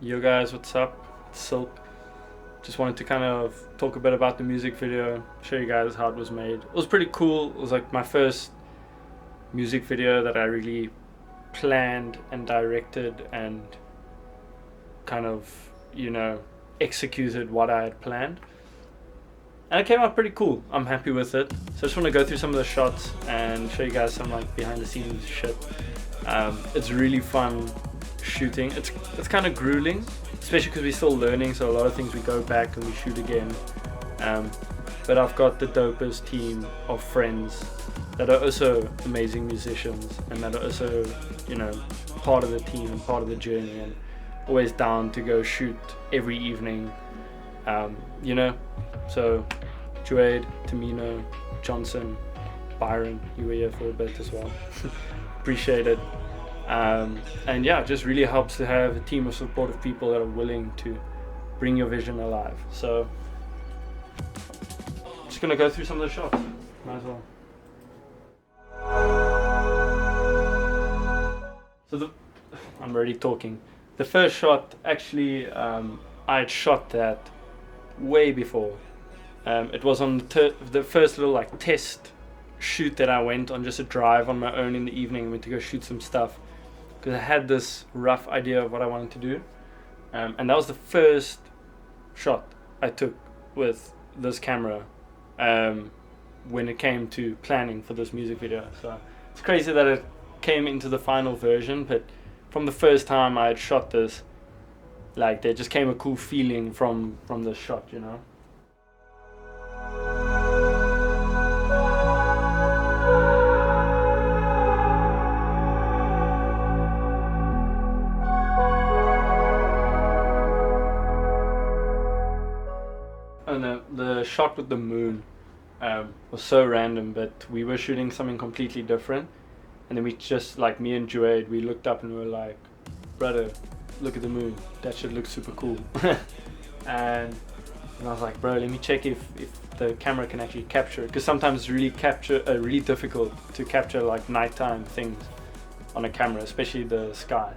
Yo guys, what's up? It's Silk. Just wanted to kind of talk a bit about the music video, show you guys how it was made. It was pretty cool. It was like my first music video that I really planned and directed and kind of, executed what I had planned. And it came out pretty cool. I'm happy with it. So I just want to go through some of the shots and show you guys some like behind the scenes shit. It's really fun shooting. It's kind of grueling, especially because we're still learning, so a lot of things we go back and we shoot again. But I've got the dopest team of friends that are also amazing musicians and that are also, part of the team and part of the journey and always down to go shoot every evening. So Juade, Tamino, Johnson, Byron, you were here for a bit as well. Appreciate it. And yeah, it just really helps to have a team of supportive people that are willing to bring your vision alive. So just gonna go through some of the shots. Might as well. I'm already talking. The first shot, actually, I had shot that way before. It was on the first little like test shoot that I went on, just a drive on my own in the evening. I went to go shoot some stuff because I had this rough idea of what I wanted to do, and that was the first shot I took with this camera when it came to planning for this music video. So it's crazy that it came into the final version, but from the first time I had shot this, like there just came a cool feeling from the shot, And the shot with the moon was so random, but we were shooting something completely different, and then we just, like me and Juade, we looked up and we were like, brother, look at the moon, that shit looks super cool. and I was like, bro, let me check if the camera can actually capture it, because sometimes it's really difficult to capture like nighttime things on a camera, especially the sky.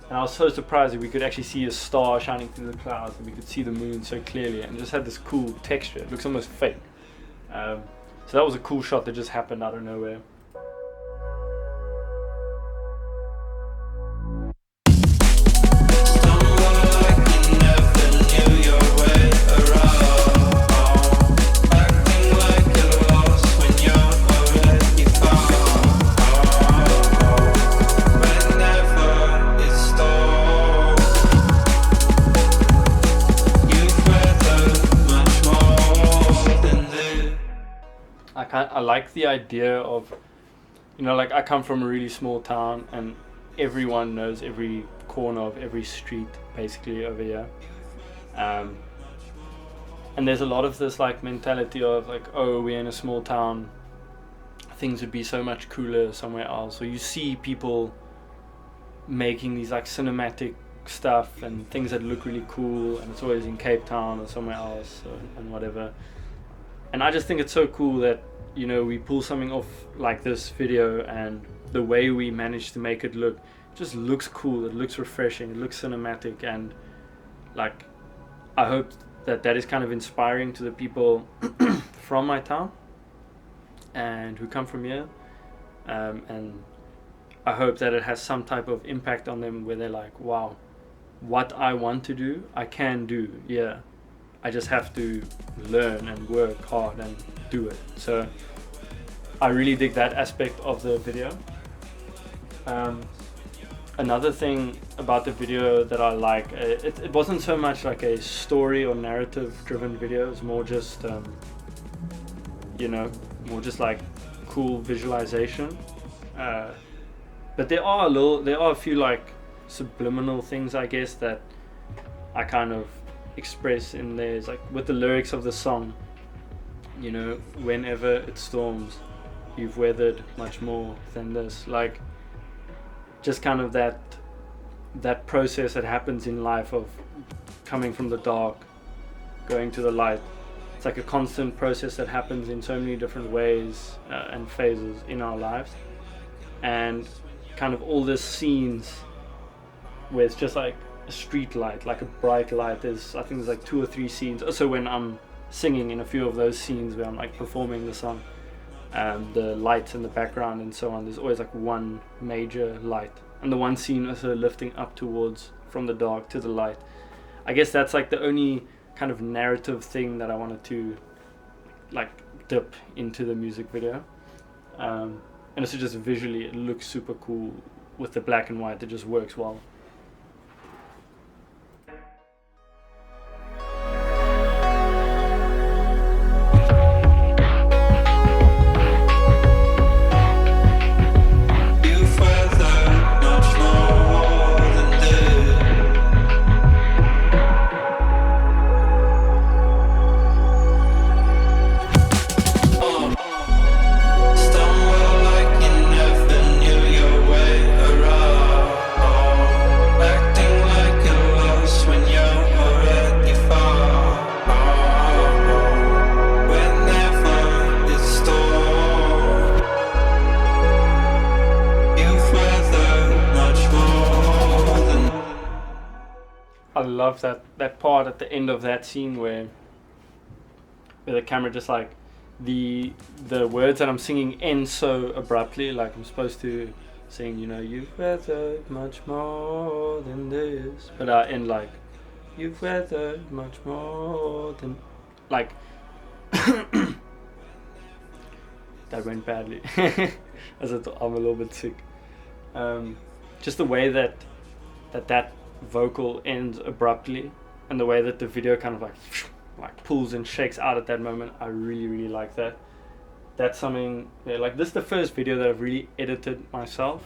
And I was so surprised that we could actually see a star shining through the clouds and we could see the moon so clearly, and it just had this cool texture. It looks almost fake. So that was a cool shot that just happened out of nowhere. I like the idea of, like I come from a really small town and everyone knows every corner of every street basically over here. And there's a lot of this like mentality of like, oh, we're in a small town, things would be so much cooler somewhere else. So you see people making these like cinematic stuff and things that look really cool, and it's always in Cape Town or somewhere else and whatever. And I just think it's so cool that we pull something off like this video, and the way we managed to make it look just looks cool. It looks refreshing, it looks cinematic, and like I hope that is kind of inspiring to the people from my town and who come from here, and I hope that it has some type of impact on them where they're like, wow, what I want to do I can do. Yeah, I just have to learn and work hard and do it. So I really dig that aspect of the video. Another thing about the video that I like, it wasn't so much like a story or narrative driven video. It was more just more just like cool visualization. But there are a few like subliminal things, I guess, that I kind of express in there. It's like with the lyrics of the song, whenever it storms, you've weathered much more than this. Like just kind of that process that happens in life of coming from the dark, going to the light. It's like a constant process that happens in so many different ways and phases in our lives, and kind of all these scenes where it's just like a street light, like a bright light. I think there's like 2 or 3 scenes. Also, when I'm singing in a few of those scenes where I'm like performing the song, the lights in the background and so on, there's always like one major light, and the one scene also lifting up towards from the dark to the light. I guess that's like the only kind of narrative thing that I wanted to like dip into the music video. And also just visually it looks super cool with the black and white. It just works well. I love that part at the end of that scene where the camera just like the words that I'm singing end so abruptly. Like I'm supposed to sing, you know, you've weathered much more than this, but I end like you've weathered much more than, like that went badly. As I'm a little bit sick. Just the way that vocal ends abruptly, and the way that the video kind of like pulls and shakes out at that moment, I really like that. That's something, yeah, like this is the first video that I've really edited myself,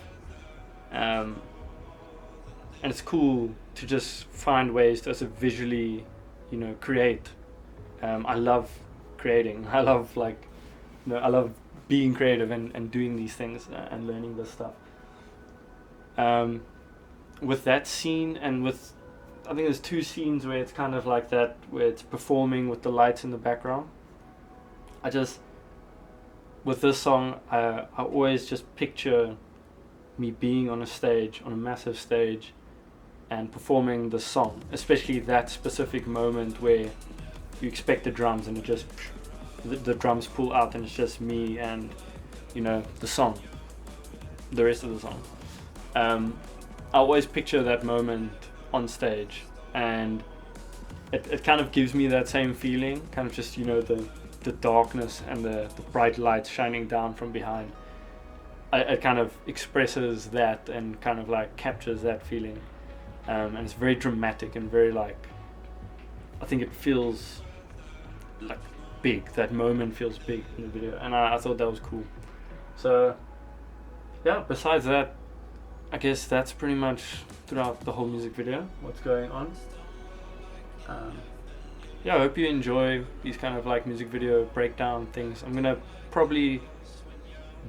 and it's cool to just find ways to also visually, you know, create. I love creating. I love I love being creative and doing these things and learning this stuff. With that scene, and with, I think there's 2 scenes where it's kind of like that, where it's performing with the lights in the background. With this song, I always just picture me being on a stage, on a massive stage, and performing the song, especially that specific moment where you expect the drums and it just, the drums pull out and it's just me and, you know, the song, the rest of the song. I always picture that moment on stage, and it kind of gives me that same feeling, kind of just, you know, the darkness and the bright lights shining down from behind. It kind of expresses that and kind of like captures that feeling, and it's very dramatic and very like, I think it feels like big. That moment feels big in the video, and I thought that was cool. So yeah, besides that, I guess that's pretty much throughout the whole music video what's going on. Yeah, I hope you enjoy these kind of like music video breakdown things. I'm gonna probably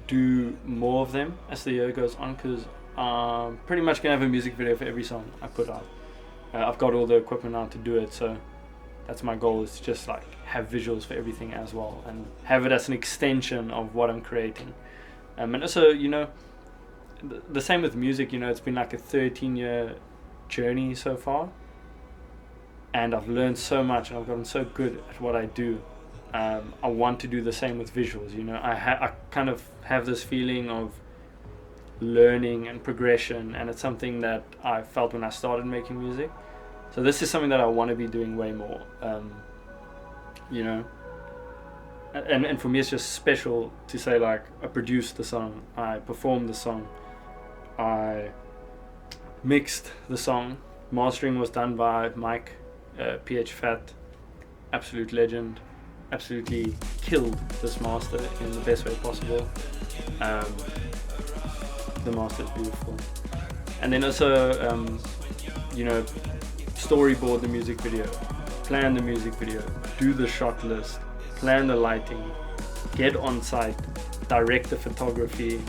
do more of them as the year goes on, because I'm pretty much gonna have a music video for every song I put out. I've got all the equipment now to do it, so that's my goal, is to just like have visuals for everything as well, and have it as an extension of what I'm creating. And also, you know, the same with music, you know, it's been like a 13-year journey so far, and I've learned so much and I've gotten so good at what I do. I want to do the same with visuals, you know. I kind of have this feeling of learning and progression, and it's something that I felt when I started making music. So this is something that I want to be doing way more, you know. And for me it's just special to say, like, I produced the song, I performed the song, I mixed the song, mastering was done by Mike, PH Fat, absolute legend, absolutely killed this master in the best way possible. The master is beautiful. And then also, you know, storyboard the music video, plan the music video, do the shot list, plan the lighting, get on site, direct the photography,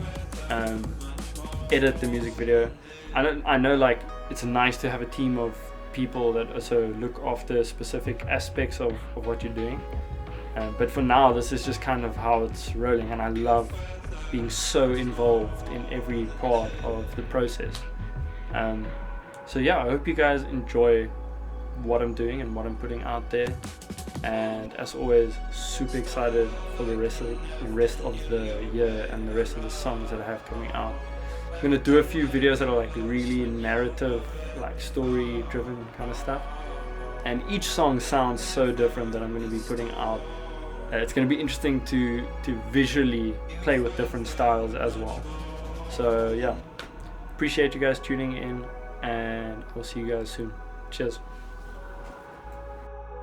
edit the music video. I know like it's nice to have a team of people that also look after specific aspects of what you're doing, but for now this is just kind of how it's rolling, and I love being so involved in every part of the process. So yeah, I hope you guys enjoy what I'm doing and what I'm putting out there. And as always, super excited for the rest of the year and the rest of the songs that I have coming out. I'm gonna do a few videos that are like really narrative, like story driven kind of stuff. And each song sounds so different that I'm gonna be putting out. It's gonna be interesting to visually play with different styles as well. So yeah, appreciate you guys tuning in, and we'll see you guys soon. Cheers.